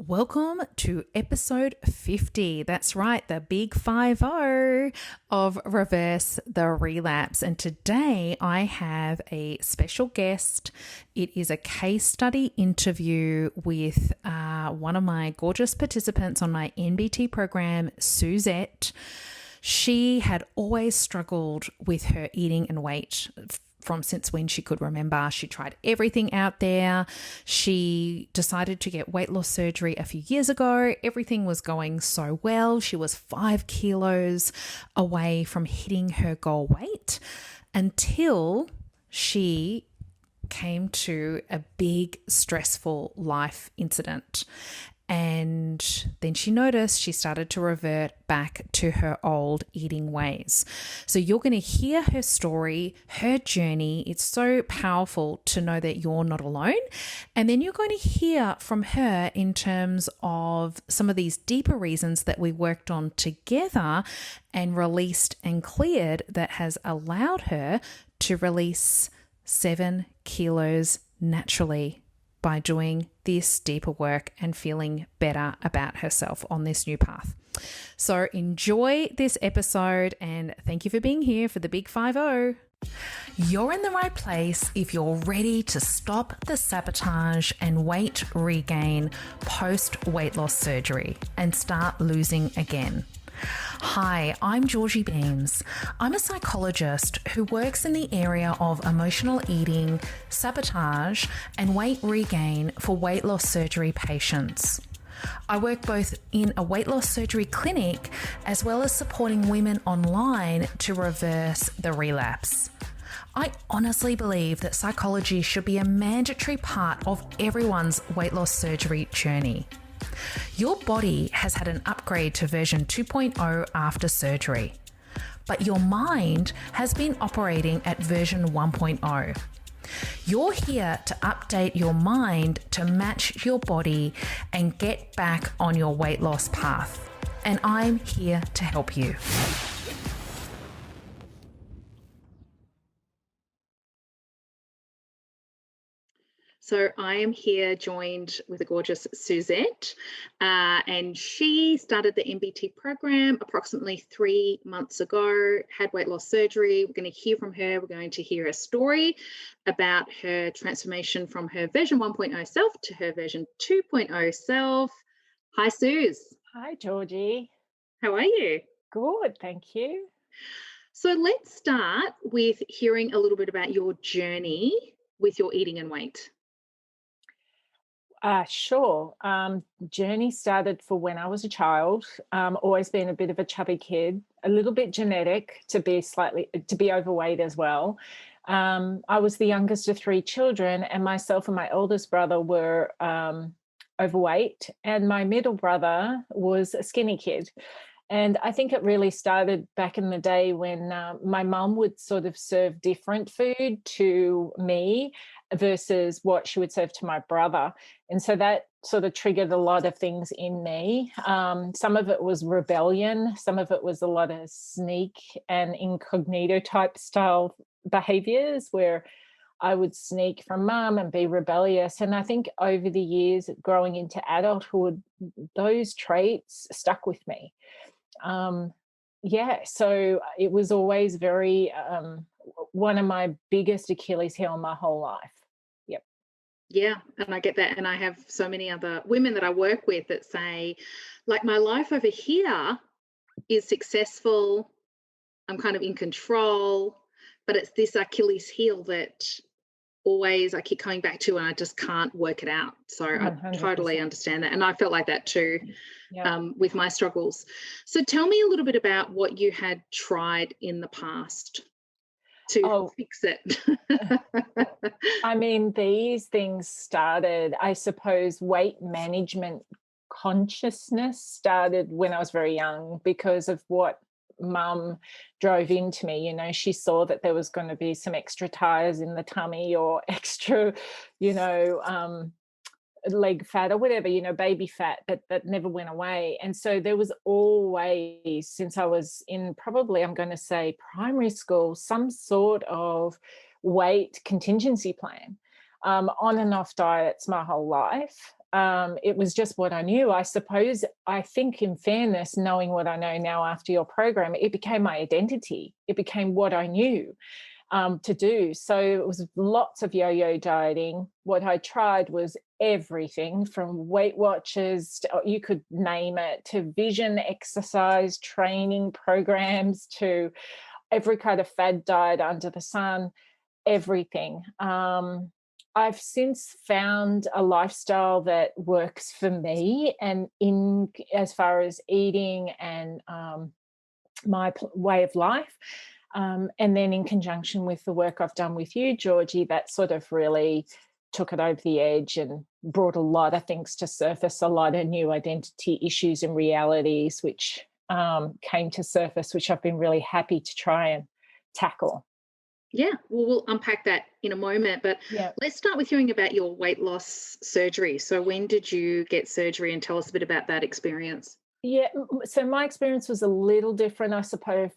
Welcome to episode 50. That's right, the big 50 of Reverse the Relapse. And today I have a special guest. It is a case study interview with one of my gorgeous participants on my NBT program, Susette. She had always struggled with her eating and weight from since when she could remember. She tried everything out there. She decided to get weight loss surgery a few years ago. Everything was going so well. She was 5 kilos away from hitting her goal weight until she came to a big stressful life incident. And then she noticed she started to revert back to her old eating ways. So you're going to hear her story, her journey. It's so powerful to know that you're not alone. And then you're going to hear from her in terms of some of these deeper reasons that we worked on together and released and cleared that has allowed her to release 7 kilos naturally by doing this deeper work and feeling better about herself on this new path. So enjoy this episode and thank you for being here for the Big 50. You're in the right place if you're ready to stop the sabotage and weight regain post weight loss surgery and start losing again. Hi, I'm Georgie Beams. I'm a psychologist who works in the area of emotional eating, sabotage, and weight regain for weight loss surgery patients. I work both in a weight loss surgery clinic as well as supporting women online to reverse the relapse. I honestly believe that psychology should be a mandatory part of everyone's weight loss surgery journey. Your body has had an upgrade to version 2.0 after surgery, but your mind has been operating at version 1.0. You're here to update your mind to match your body and get back on your weight loss path, and I'm here to help you. So I am here joined with a gorgeous Susette, and she started the MBT program approximately 3 months ago, had weight loss surgery. We're going to hear from her. We're going to hear a story about her transformation from her version 1.0 self to her version 2.0 self. Hi, Suze. Hi, Georgie. How are you? Good, thank you. So let's start with hearing a little bit about your journey with your eating and weight. Sure. Journey started for when I was a child. Always been a bit of a chubby kid, a little bit genetic to be overweight as well. I was the youngest of 3 children, and myself and my oldest brother were overweight, and my middle brother was a skinny kid. And I think it really started back in the day when my mum would sort of serve different food to me versus what she would serve to my brother. And so that sort of triggered a lot of things in me. Some of it was rebellion. Some of it was a lot of sneak and incognito type style behaviors where I would sneak from mum and be rebellious. And I think over the years, growing into adulthood, those traits stuck with me. So it was always very one of my biggest Achilles heel my whole life. Yep. Yeah, and I get that. And I have so many other women that I work with that say, like, my life over here is successful. I'm kind of in control, but it's this Achilles heel that always I keep coming back to and I just can't work it out. So 100%. I totally understand that. And I felt like that too. Yeah. With my struggles. So tell me a little bit about what you had tried in the past to fix it. I mean, these things started, I suppose, weight management consciousness started when I was very young because of what mum drove into me. You know, she saw that there was going to be some extra tires in the tummy or extra, leg fat or whatever, baby fat that never went away. And so there was always, since I was in probably, I'm going to say primary school, some sort of weight contingency plan. On and off diets my whole life. It was just what I knew. I suppose, I think in fairness, knowing what I know now after your program, it became my identity. It became what I knew to do. So it was lots of yo-yo dieting. What I tried was everything from Weight Watchers, you could name it, to vision exercise training programs, to every kind of fad diet under the sun, everything. I've since found a lifestyle that works for me, and in as far as eating and my way of life. And then in conjunction with the work I've done with you, Georgie, that sort of really took it over the edge and brought a lot of things to surface, a lot of new identity issues and realities which came to surface, which I've been really happy to try and tackle. Yeah, well, we'll unpack that in a moment, but Yeah. let's start with hearing about your weight loss surgery. So when did you get surgery, and tell us a bit about that experience? Yeah, so my experience was a little different, I suppose,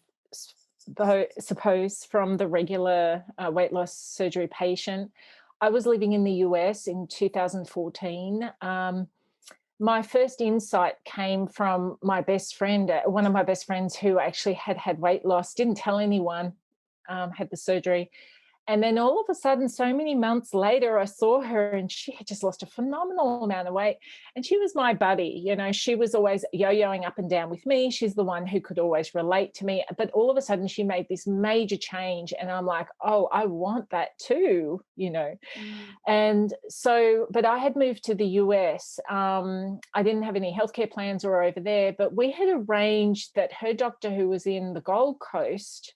from the regular weight loss surgery patient. I was living in the US in 2014. My first insight came from my best friend, one of my best friends who actually had weight loss, didn't tell anyone, had the surgery. And then all of a sudden, so many months later, I saw her and she had just lost a phenomenal amount of weight. And she was my buddy. You know, she was always yo-yoing up and down with me. She's the one who could always relate to me. But all of a sudden, she made this major change. And I'm like, oh, I want that too, you know. Mm. And so, but I had moved to the US. I didn't have any healthcare plans or over there, but we had arranged that her doctor, who was in the Gold Coast,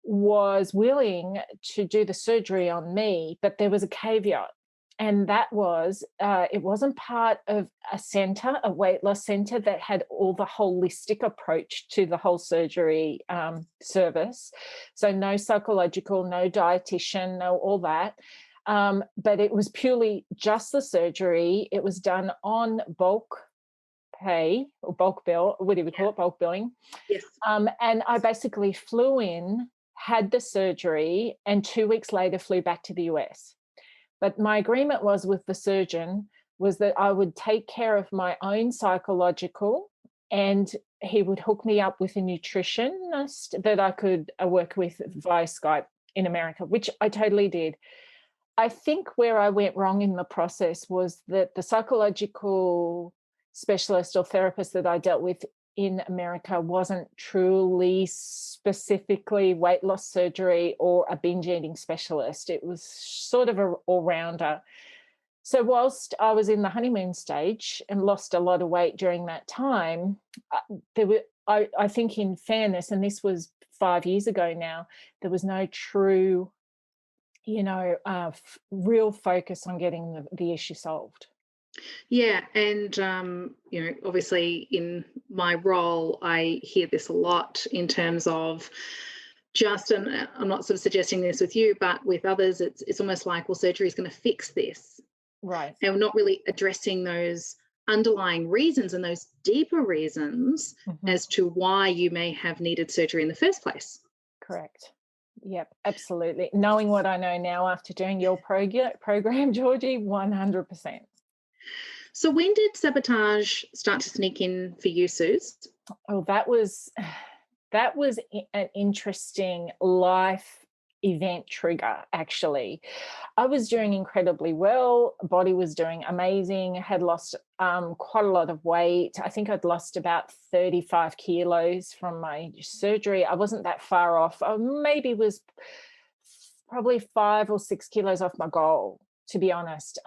was willing to do the surgery on me, but there was a caveat. And that was, it wasn't part of a center, a weight loss center that had all the holistic approach to the whole surgery service. So no psychological, no dietitian, no all that. But it was purely just the surgery. It was done on bulk pay or bulk bill, what do we call it? Bulk billing. Yes. And I basically flew in, had the surgery, and 2 weeks later flew back to the US. But my agreement was with the surgeon was that I would take care of my own psychological, and he would hook me up with a nutritionist that I could work with via Skype in America, which I totally did. I think where I went wrong in the process was that the psychological specialist or therapist that I dealt with in America wasn't truly specifically weight loss surgery or a binge eating specialist. It was sort of an all-rounder. So whilst I was in the honeymoon stage and lost a lot of weight during that time, I think in fairness, and this was 5 years ago now, there was no true, real focus on getting the issue solved. Yeah, and obviously in my role, I hear this a lot in terms of just, and I'm not sort of suggesting this with you, but with others, it's almost like, well, surgery is going to fix this, Right. and we're not really addressing those underlying reasons and those deeper reasons as to why you may have needed surgery in the first place. Correct. Yep, absolutely. Knowing what I know now after doing your program, Georgie, 100%. So when did sabotage start to sneak in for you, Suze? Oh, that was an interesting life event trigger, actually. I was doing incredibly well. Body was doing amazing. Had lost quite a lot of weight. I think I'd lost about 35 kilos from my surgery. I wasn't that far off. I maybe was probably 5 or 6 kilos off my goal, to be honest.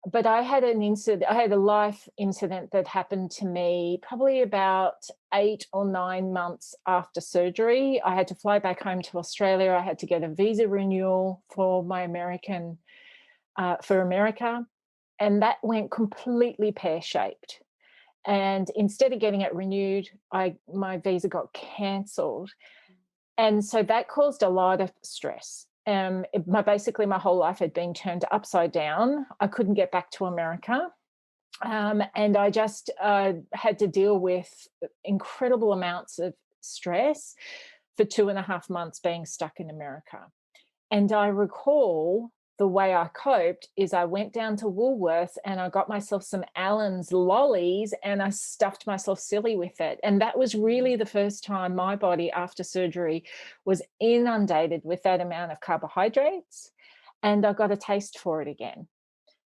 But I had a life incident that happened to me probably about 8 or 9 months after surgery. I had to fly back home to Australia. I had to get a visa renewal for my for America. And that went completely pear-shaped. And instead of getting it renewed, my visa got cancelled. And so that caused a lot of stress. Basically, my whole life had been turned upside down. I couldn't get back to America. And I just had to deal with incredible amounts of stress for 2.5 months being stuck in America. And I recall the way I coped is I went down to Woolworths and I got myself some Allen's lollies and I stuffed myself silly with it. And that was really the first time my body after surgery was inundated with that amount of carbohydrates, and I got a taste for it again.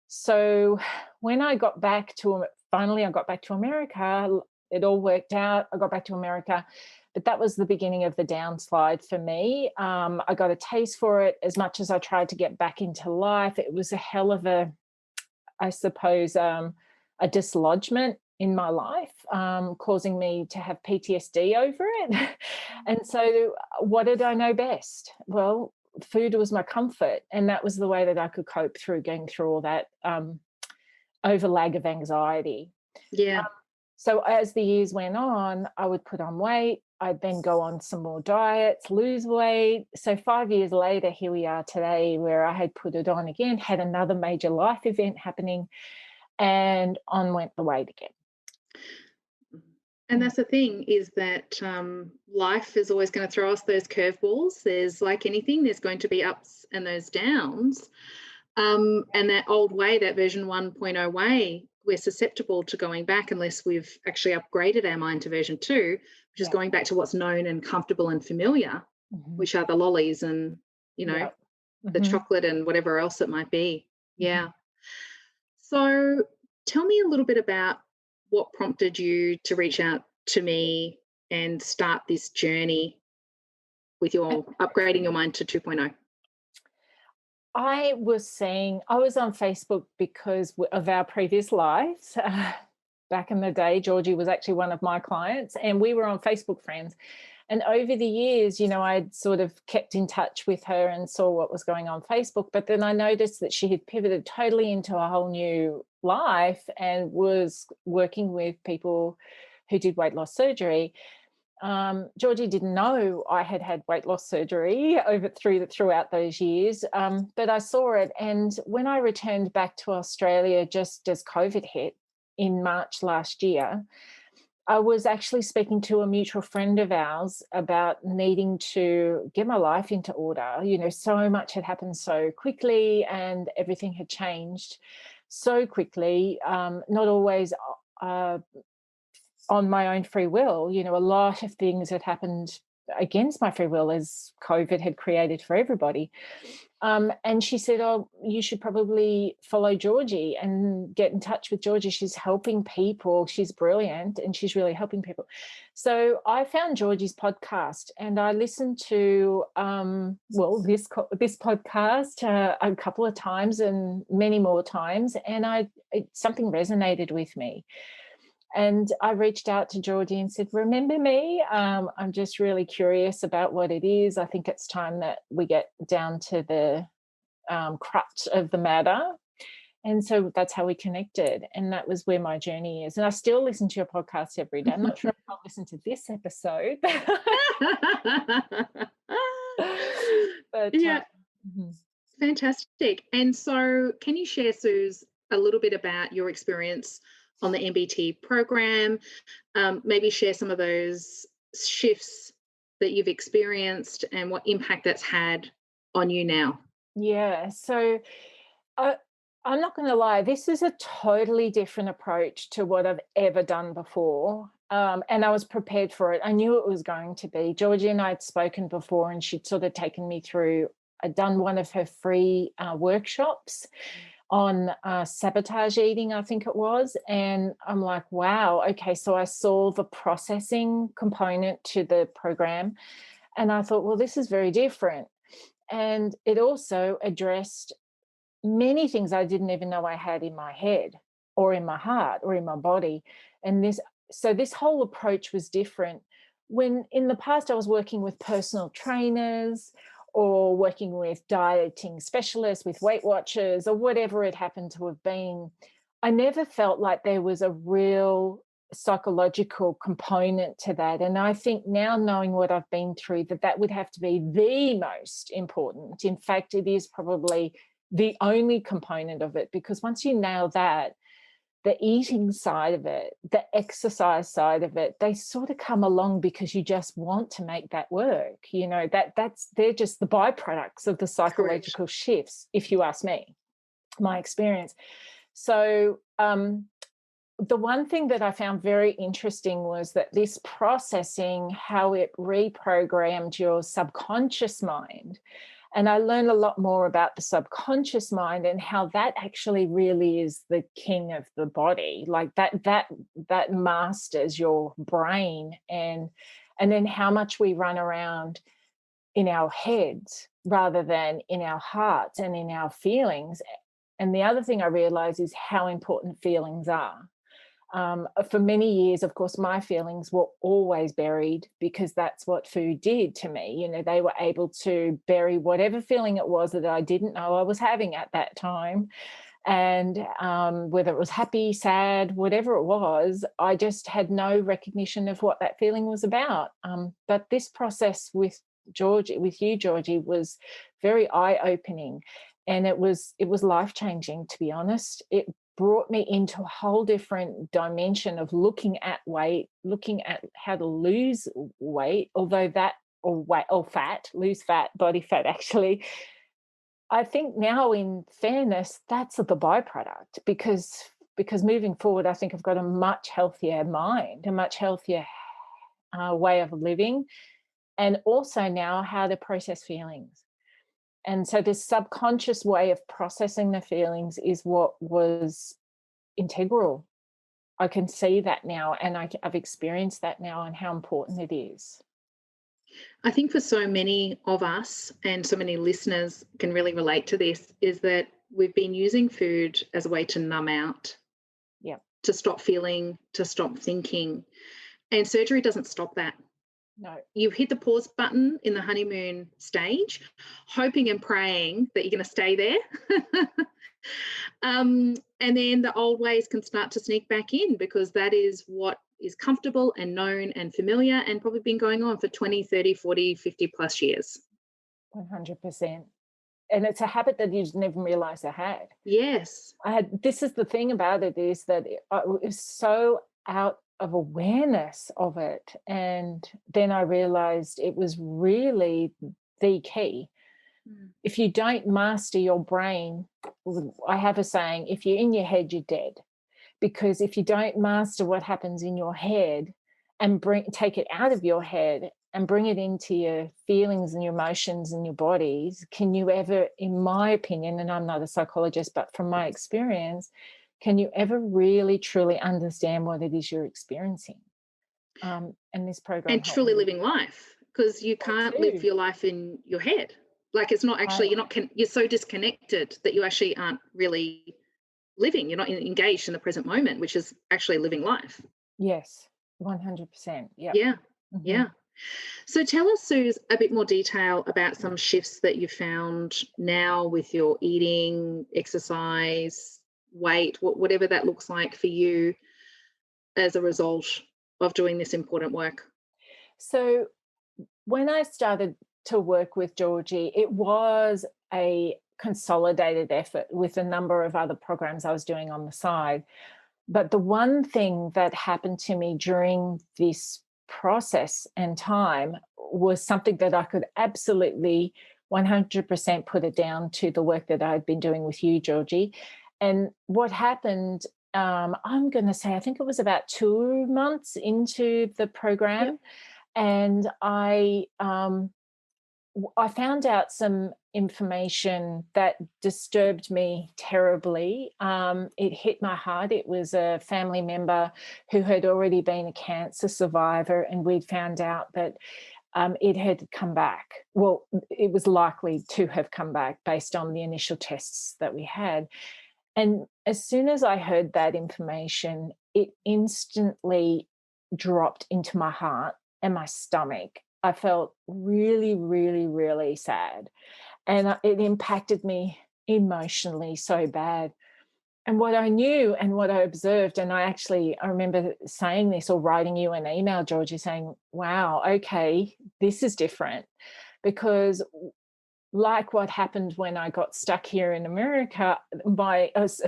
So when I got back to, finally I got back to America, it all worked out. I got back to America, but that was the beginning of the downslide for me. I got a taste for it. As much as I tried to get back into life, it was a hell of a, I suppose, a dislodgement in my life, causing me to have PTSD over it. And so what did I know best? Well, food was my comfort, and that was the way that I could cope through going through all that overlag of anxiety. Yeah. So as the years went on, I would put on weight. I'd then go on some more diets, lose weight. So 5 years later, here we are today, where I had put it on again, had another major life event happening, and on went the weight again. And that's the thing, is that life is always going to throw us those curveballs. There's, like anything, there's going to be ups and those downs. And that old way, that version 1.0 way, we're susceptible to going back unless we've actually upgraded our mind to version 2, which is going back to what's known and comfortable and familiar, which are the lollies and, the chocolate and whatever else it might be. Yeah. So tell me a little bit about what prompted you to reach out to me and start this journey with your upgrading your mind to 2.0. I was on Facebook because of our previous lives. Back in the day, Georgie was actually one of my clients, and we were on Facebook friends. And over the years, I'd sort of kept in touch with her and saw what was going on Facebook. But then I noticed that she had pivoted totally into a whole new life and was working with people who did weight loss surgery. Georgie didn't know I had had weight loss surgery throughout those years, but I saw it. And when I returned back to Australia just as COVID hit in March last year, I was actually speaking to a mutual friend of ours about needing to get my life into order. So much had happened so quickly and everything had changed so quickly, not always on my own free will. A lot of things had happened against my free will, as COVID had created for everybody. And she said, oh, you should probably follow Georgie and get in touch with Georgie. She's helping people. She's brilliant and she's really helping people. So I found Georgie's podcast and I listened to, this podcast a couple of times and many more times. And something resonated with me. And I reached out to Georgie and said, remember me? I'm just really curious about what it is. I think it's time that we get down to the crux of the matter. And so that's how we connected. And that was where my journey is. And I still listen to your podcast every day. I'm not sure if I'll listen to this episode. But yeah. Fantastic. And so can you share, Suze, a little bit about your experience on the MBT program, maybe share some of those shifts that you've experienced and what impact that's had on you now? Yeah, so I'm not going to lie, this is a totally different approach to what I've ever done before. And I was prepared for it. I knew it was going to be. Georgie and I had spoken before and she'd sort of taken me through, I'd done one of her free workshops on sabotage eating, I think it was. And I'm like, wow, okay. So I saw the processing component to the program and I thought, well, this is very different. And it also addressed many things I didn't even know I had in my head or in my heart or in my body. And this whole approach was different. When in the past I was working with personal trainers or working with dieting specialists, with Weight Watchers, or whatever it happened to have been, I never felt like there was a real psychological component to that. And I think now, knowing what I've been through, that would have to be the most important. In fact, it is probably the only component of it, because once you nail that, the eating side of it, the exercise side of it, they sort of come along because you just want to make that work. You know, they're just the byproducts of the psychological shifts, if you ask me, my experience. So the one thing that I found very interesting was that this processing, how it reprogrammed your subconscious mind. And I learned a lot more about the subconscious mind and how that actually really is the king of the body. Like that masters your brain, and then how much we run around in our heads rather than in our hearts and in our feelings. And the other thing I realized is how important feelings are. For many years, of course, my feelings were always buried because that's what food did to me. You know, they were able to bury whatever feeling it was that I didn't know I was having at that time. And whether it was happy, sad, whatever it was, I just had no recognition of what that feeling was about. But this process with you, Georgie, was very eye-opening. And it was life-changing, to be honest. It brought me into a whole different dimension of looking at weight, looking at how to lose weight, lose fat, body fat, actually. I think now, in fairness, that's the byproduct, because moving forward, I think I've got a much healthier mind, a much healthier way of living, and also now how to process feelings. And so this subconscious way of processing the feelings is what was integral. I can see that now, and I've experienced that now, and how important it is. I think for so many of us, and so many listeners can really relate to this, is that we've been using food as a way to numb out, to stop feeling, to stop thinking. And surgery doesn't stop that. No. You hit the pause button in the honeymoon stage, hoping and praying that you're going to stay there. And then the old ways can start to sneak back in, because that is what is comfortable and known and familiar, and probably been going on for 20, 30, 40, 50 plus years. 100%. And it's a habit that you never realized I had. Yes. This is the thing about it, is that it was so out of awareness of it. And then I realized it was really the key. If you don't master your brain, I have a saying, if you're in your head, you're dead. Because if you don't master what happens in your head and take it out of your head and bring it into your feelings and your emotions and your bodies, can you ever, in my opinion, and I'm not a psychologist, but from my experience, can you ever really, truly understand what it is you're experiencing? And this program and truly living life, because you can't live your life in your head. Like, it's not actually, you're so disconnected that you actually aren't really living. You're not engaged in the present moment, which is actually living life. Yes, 100%. Yeah. Yeah. So tell us, Suze, a bit more detail about some shifts that you found now with your eating, exercise, weight, whatever that looks like for you as a result of doing this important work. So when I started to work with Georgie, it was a consolidated effort with a number of other programs I was doing on the side. But the one thing that happened to me during this process and time was something that I could absolutely 100% put it down to the work that I'd been doing with you, Georgie. And what happened, I'm going to say, I think it was about 2 months into the program. And I found out some information that disturbed me terribly. It hit my heart. It was a family member who had already been a cancer survivor, and we'd found out that it had come back. Well, it was likely to have come back based on the initial tests that we had. And as soon as I heard that information, it instantly dropped into my heart and my stomach. I felt really, really, really sad. And it impacted me emotionally so bad. And what I knew and what I observed, and I remember saying this or writing you an email, Georgie, saying, wow, okay, this is different. Because like what happened when I got stuck here in America,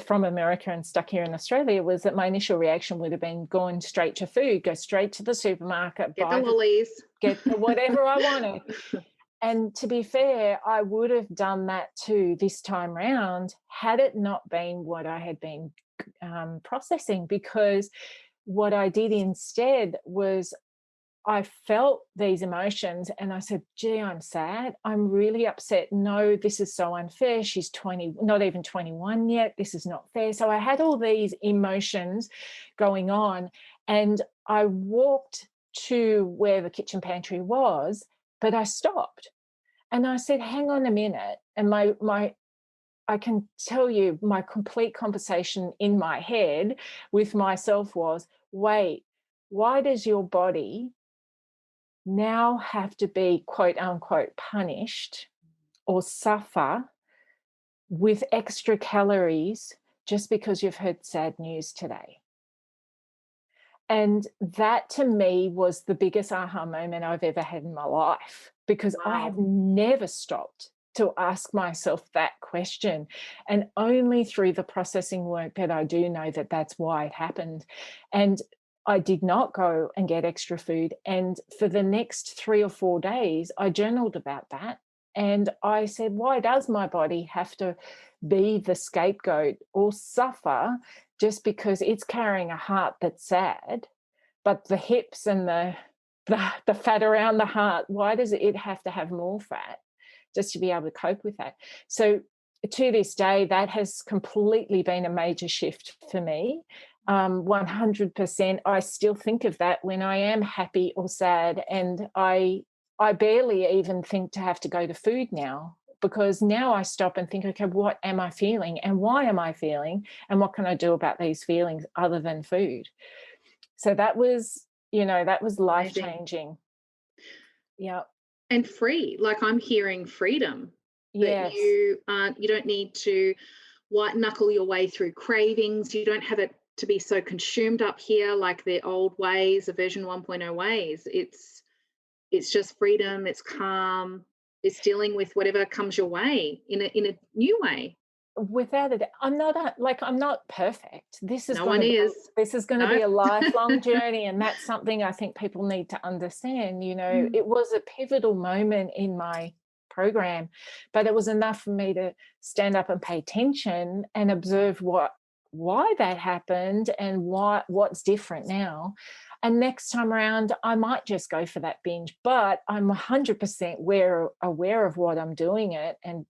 from America and stuck here in Australia, was that my initial reaction would have been going straight to food, go straight to the supermarket, Get the lollies. get the whatever I wanted. And to be fair, I would have done that too this time round had it not been what I had been processing, because what I did instead was I felt these emotions and I said, gee, I'm sad. I'm really upset. No, this is so unfair. She's 20, not even 21 yet. This is not fair. So I had all these emotions going on, and I walked to where the kitchen pantry was, but I stopped and I said, hang on a minute. And I can tell you my complete conversation in my head with myself was, wait, why does your body now have to be quote unquote punished or suffer with extra calories just because you've heard sad news today? And that to me was the biggest aha moment I've ever had in my life, because I have never stopped to ask myself that question. And only through the processing work that I do know that that's why it happened. And I did not go and get extra food. And for the next 3 or 4 days, I journaled about that. And I said, why does my body have to be the scapegoat or suffer just because it's carrying a heart that's sad, but the hips and the fat around the heart, why does it have to have more fat just to be able to cope with that? So to this day, that has completely been a major shift for me. 100%. I still think of that when I am happy or sad, and I barely even think to have to go to food now, because now I stop and think, okay, what am I feeling and why am I feeling and what can I do about these feelings other than food? So that was, that was life-changing. Yeah. And free, like I'm hearing freedom. Yes. That you don't need to white knuckle your way through cravings. You don't have it to be so consumed up here like the old ways, the version 1.0 ways. It's just freedom, it's calm, it's dealing with whatever comes your way in a new way. Without it, I'm not perfect. This is No going one to is. this is going to be a lifelong journey, and that's something I think people need to understand. It was a pivotal moment in my program, but it was enough for me to stand up and pay attention and observe why that happened and what's different now. And next time around, I might just go for that binge, but I'm 100% aware of what I'm doing it, and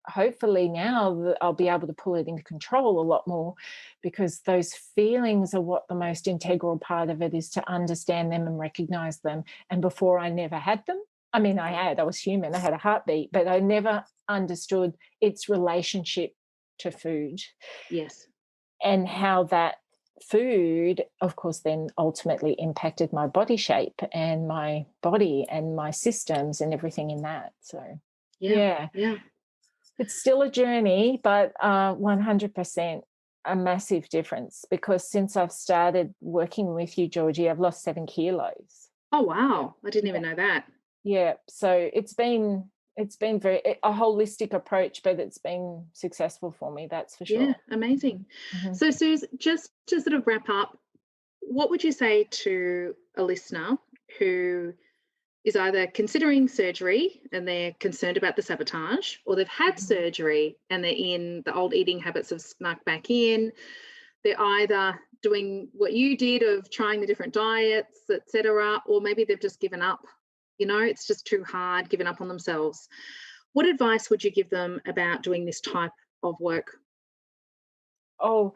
hopefully now I'll be able to pull it into control a lot more, because those feelings are what the most integral part of it is, to understand them and recognize them. And before, I never had them. I mean, I was human, I had a heartbeat, but I never understood its relationship to food. Yes. And how that food, of course, then ultimately impacted my body shape and my body and my systems and everything in that. So, yeah. It's still a journey, but 100% a massive difference, because since I've started working with you, Georgie, I've lost 7 kilos. Oh, wow. I didn't even know that. Yeah. So it's been a holistic approach, but it's been successful for me, that's for sure. Yeah, amazing. Mm-hmm. So, Suze, just to sort of wrap up, what would you say to a listener who is either considering surgery and they're concerned about the sabotage, or they've had surgery and they're in the old eating habits have snuck back in? They're either doing what you did of trying the different diets, etc., or maybe they've just given up. It's just too hard, given up on themselves. What advice would you give them about doing this type of work? Oh,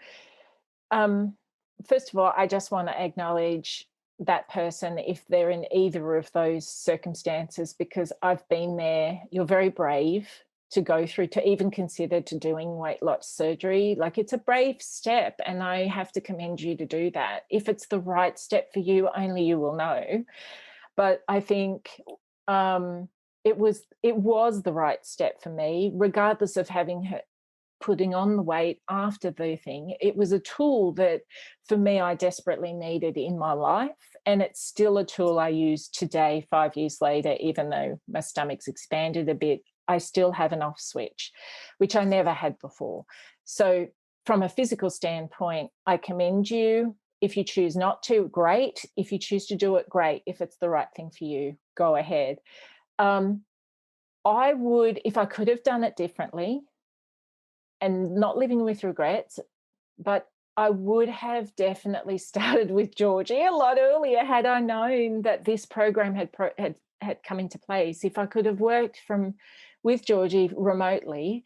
first of all, I just want to acknowledge that person if they're in either of those circumstances, because I've been there. You're very brave to go through, to even consider to doing weight loss surgery. Like, it's a brave step, and I have to commend you to do that. If it's the right step for you, only you will know. But I think it was the right step for me, regardless of putting on the weight after the thing. It was a tool that, for me, I desperately needed in my life, and it's still a tool I use today, 5 years later. Even though my stomach's expanded a bit, I still have an off switch, which I never had before. So from a physical standpoint, I commend you. If you choose not to, great. If you choose to do it, great. If it's the right thing for you, go ahead. I would, if I could have done it differently and not living with regrets, but I would have definitely started with Georgie a lot earlier had I known that this program had come into place. If I could have worked with Georgie remotely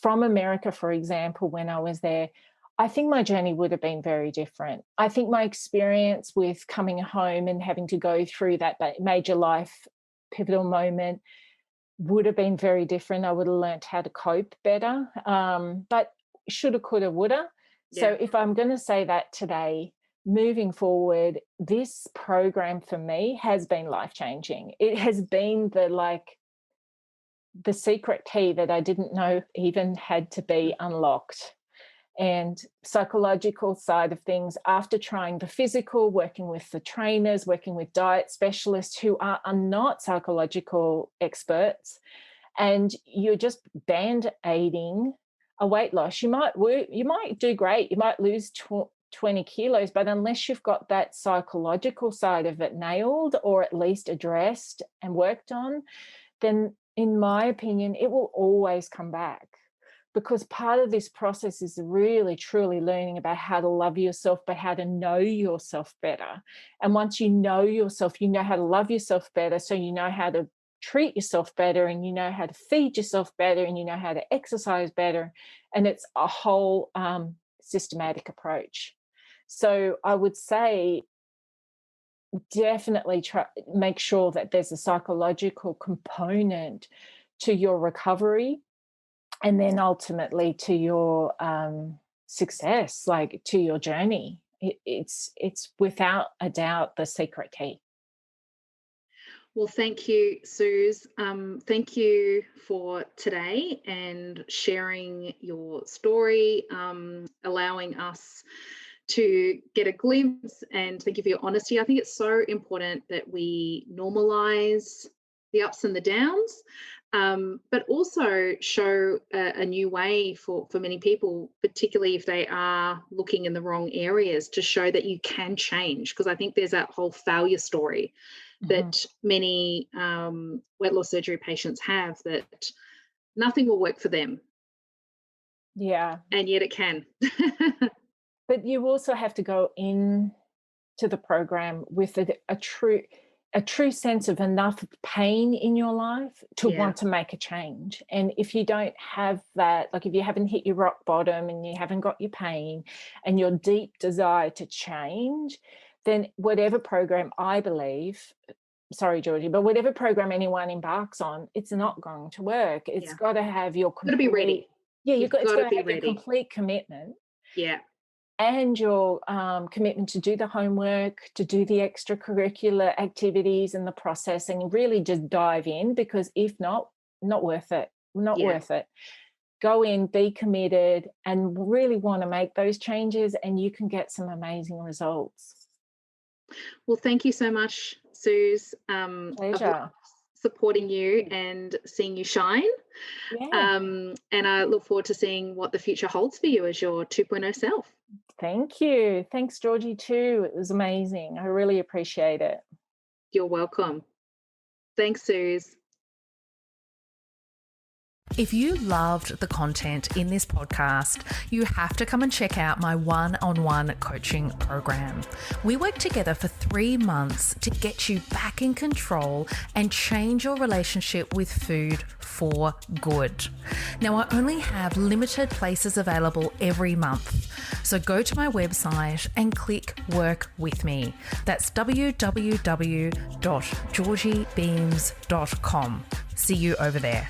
from America, for example, when I was there, I think my journey would have been very different. I think my experience with coming home and having to go through that major life pivotal moment would have been very different. I would have learned how to cope better, but shoulda, coulda, woulda. Yeah. So if I'm going to say that today, moving forward, this program for me has been life-changing. It has been the secret key that I didn't know even had to be unlocked. And psychological side of things, after trying the physical, working with the trainers, working with diet specialists who are not psychological experts, and you're just band-aiding a weight loss. You might do great. You might lose 20 kilos, but unless you've got that psychological side of it nailed or at least addressed and worked on, then in my opinion, it will always come back. Because part of this process is really, truly learning about how to love yourself, but how to know yourself better. And once you know yourself, you know how to love yourself better. So you know how to treat yourself better, and you know how to feed yourself better, and you know how to exercise better. And it's a whole systematic approach. So I would say definitely make sure that there's a psychological component to your recovery, and then ultimately to your success, like to your journey. It's without a doubt the secret key. Well, thank you, Suze. Thank you for today and sharing your story, allowing us to get a glimpse, and thank you for your honesty. I think it's so important that we normalize the ups and the downs, but also show a new way for many people, particularly if they are looking in the wrong areas, to show that you can change. Because I think there's that whole failure story that many weight loss surgery patients have, that nothing will work for them. Yeah. And yet it can. But you also have to go in to the program with a true sense of enough pain in your life to want to make a change. And if you don't have that, like if you haven't hit your rock bottom and you haven't got your pain and your deep desire to change, then whatever program, I believe, sorry, Georgie, but whatever program anyone embarks on, it's not going to work. It's got to have your complete, got to be ready. Yeah, it's got to have your complete commitment. Yeah. And your commitment to do the homework, to do the extracurricular activities and the process, and really just dive in, because if not worth it. Not worth it. Go in, be committed, and really want to make those changes, and you can get some amazing results. Well, thank you so much, Suze. Pleasure. Supporting you and seeing you shine. Yeah. And I look forward to seeing what the future holds for you as your 2.0 self. Thank you. Thanks, Georgie, too. It was amazing. I really appreciate it. You're welcome. Thanks, Suze. If you loved the content in this podcast, you have to come and check out my one-on-one coaching program. We work together for 3 months to get you back in control and change your relationship with food for good. Now, I only have limited places available every month, so go to my website and click Work With Me. That's www.georgiebeams.com. See you over there.